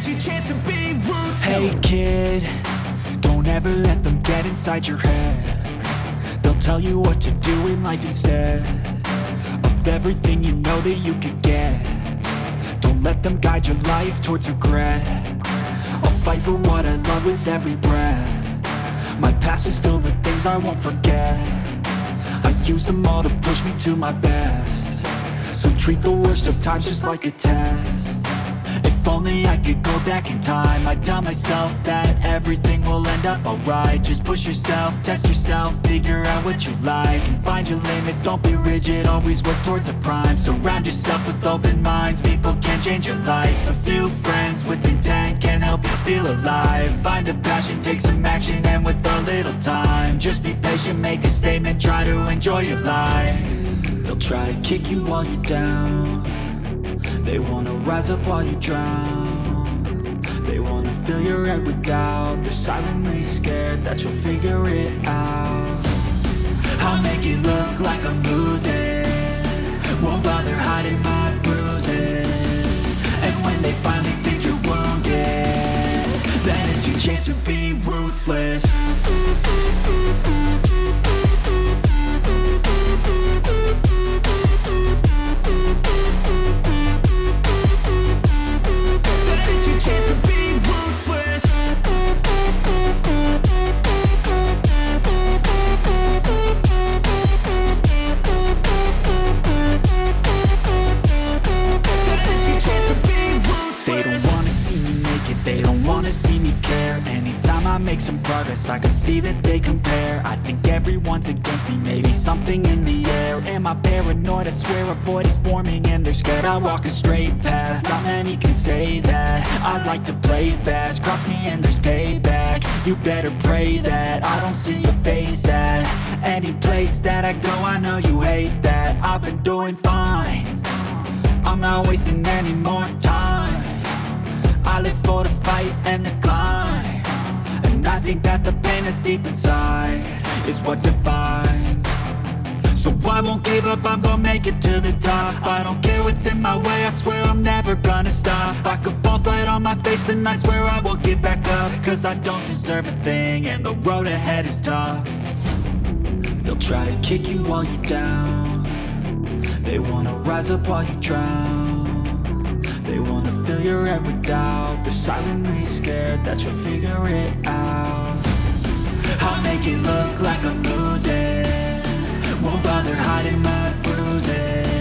your chance to be ruthless. Hey kid, don't ever let them get inside your head. They'll tell you what to do in life instead of everything you know that you could get. Don't let them guide your life towards regret. I'll fight for what I love with every breath. My past is filled with things I won't forget. I use them all to push me to my best. So treat the worst of times just like a test. If only I could go back in time, I'd tell myself that everything will end up alright. Just push yourself, test yourself, figure out what you like, and find your limits, don't be rigid, always work towards a prime. Surround yourself with open minds, people can change your life. A few friends with intent can help you feel alive. Find a passion, take some action, and with a little time, just be patient, make a statement, try to enjoy your life. They'll try to kick you while you're down. They wanna rise up while you drown. They wanna fill your head with doubt. They're silently scared that you'll figure it out. I'll make it look like I'm losing, won't bother hiding my bruises. And when they finally think you're wounded, then it's your chance to be ruthless. Make some progress, I can see that they compare. I think everyone's against me, maybe something in the air. Am I paranoid? I swear a void is forming and they're scared. I walk a straight path, not many can say that. I like to play fast, cross me and there's payback. You better pray that I don't see your face at any place that I go. I know you hate that. I've been doing fine, I'm not wasting any more time. I live for the fight and the climb. I think that the pain that's deep inside is what defines. So I won't give up, I'm gonna make it to the top. I don't care what's in my way, I swear I'm never gonna stop. I could fall flat on my face and I swear I will get back up. Cause I don't deserve a thing and the road ahead is tough. They'll try to kick you while you're down. They wanna rise up while you drown. They wanna fill your head with doubt. They're silently scared that you'll figure it out. I'll make it look like I'm losing, won't bother hiding my bruises.